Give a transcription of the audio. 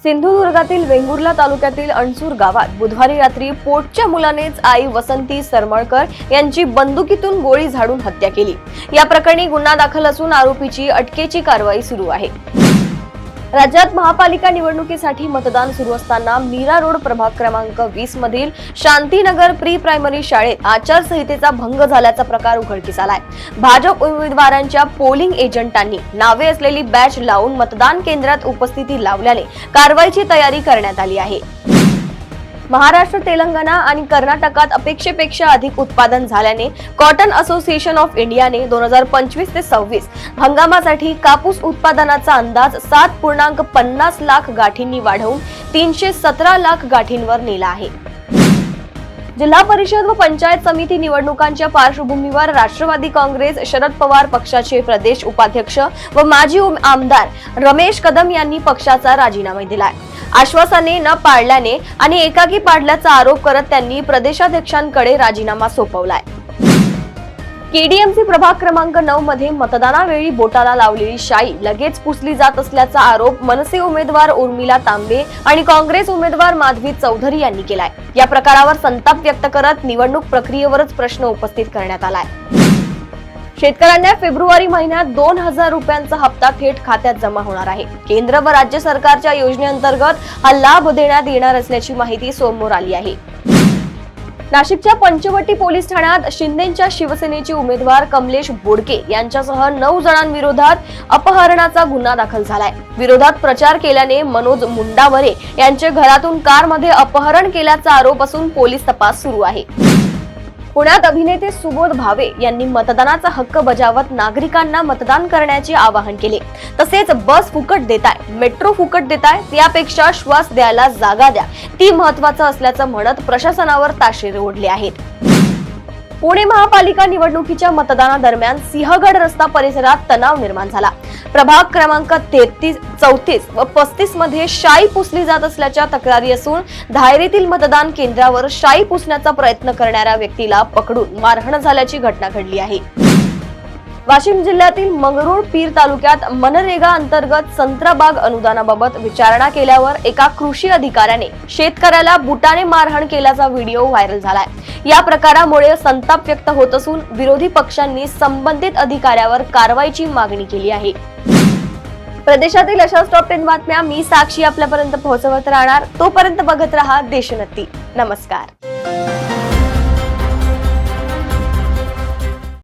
सिंधुदुर्गातील वेंगुर्ला तालुक्यातील अणसूर गावात बुधवारी रात्री पोटच्या मुलानेच आई वसंती सरमळकर यांची बंदुकीतून गोळी झाडून हत्या केली। या प्रकरणी गुन्हा दाखल असून आरोपीची अटकेची कारवाई सुरू आहे। राज्यात महापालिका निवडणुकीसाठी मतदान सुरू असताना मीरा रोड प्रभाग क्रमांक 20 मधील शांतीनगर प्री प्रायमरी शाळेत आचारसंहितेचा भंग झाल्याचा प्रकार उघडकीस आलाय। भाजप उमेदवारांच्या पोलिंग एजंटांनी नावे असलेली बॅच लावून मतदान केंद्रात उपस्थिती लावल्याने कारवाईची तयारी करण्यात आली आहे। महाराष्ट्र, तेलंगणा आणि कर्नाटकात अपेक्षेपेक्षा अधिक उत्पादन झाल्याने कॉटन असोसिएशन ऑफ इंडियाने 2025 ते 26 हंगामासाठी कापूस उत्पादनाचा अंदाज 7.50 लाख गाठींनी वाढवून 317 लाख गाठींवर नेला आहे। जिल्हा परिषद व पंचायत समिती निवडणुकांच्या पार्श्वभूमीवर राष्ट्रवादी काँग्रेस शरद पवार पक्षाचे प्रदेश उपाध्यक्ष व माजी आमदार रमेश कदम यांनी पक्षाचा राजीनामा दिलाय। आश्वासने न पाळल्याने आणि एकाकी पाडल्याचा आरोप करत त्यांनी प्रदेशाध्यक्षांकडे राजीनामा सोपवलाय। केडीएमसी प्रभाग क्रमांक 9 मध्ये मतदानावेळी बोटाला लावलेली शाई लगेच पुसली जात असल्याचा आरोप मनसे उमेदवार उर्मिला तांबे आणि काँग्रेस उमेदवार माधवी चौधरी यांनी केलाय। या प्रकारावर संताप व्यक्त करत निवडणूक प्रक्रियेवरच प्रश्न उपस्थित करण्यात आलाय। शेतकऱ्यांना फेब्रुवारी महिन्यात 2000 रुपयांचा हप्ता थेट खात्यात जमा होणार आहे। केंद्र व राज्य सरकारच्या योजनेअंतर्गत हा लाभ देण्यात येणार असल्याची माहिती समोर आली आहे। नाशिकच्या पंचवटी पोलीस ठाण्यात शिंदेच्या शिवसेनेचे उमेदवार कमलेश बोडके यांच्यासह 9 जणांविरोधात अपहरणाचा गुन्हा दाखल झालाय। विरोधात प्रचार केल्याने मनोज मुंडावरे यांचे घरातून कारमध्ये अपहरण केल्याचा आरोप असून पोलीस तपास सुरू आहे। पुण्यात अभिनेते सुबोध भावे यांनी मतदानाचा हक्क बजावत नागरिकांना मतदान करण्याचे आवाहन केले। तसेच बस फुकट देताय, मेट्रो फुकट देताय, त्यापेक्षा श्वास द्यायला जागा द्या, ती महत्त्वाचं असल्याचं म्हणत प्रशासनावर ताशेरे ओढले आहेत। पुणे महापालिका निवडणुकीच्या मतदानादरम्यान सिंहगड रस्ता परिसरात तणाव निर्माण झाला। प्रभाग क्रमांक 33, 34 व 35 मध्ये शाई पुसली जात असल्याच्या तक्रारी असून धायरीतील मतदान केंद्रावर शाई पुसण्याचा प्रयत्न करणाऱ्या व्यक्तीला पकडून मारहाण झाल्याची घटना घडली आहे। वाशिम जिल्ह्यातील मंगरुळपीर तालुक्यात मनरेगा अंतर्गत संत्राबाग अनुदानाबाबत विचारणा केल्यावर एका कृषी अधिकाऱ्याने शेतकऱ्याला बुटाने मारहाण केल्याचा व्हिडिओ व्हायरल झालाय। या प्रकारामुळे संताप व्यक्त होत असून विरोधी पक्षांनी संबंधित अधिकाऱ्यावर कारवाईची मागणी केली आहे। प्रदेशातील अशाच टॉप 10 बातम्या मी साक्षी आपल्यापर्यंत पोहोचवत राहणार। तोपर्यंत बघत रहा देशोन्नती। नमस्कार।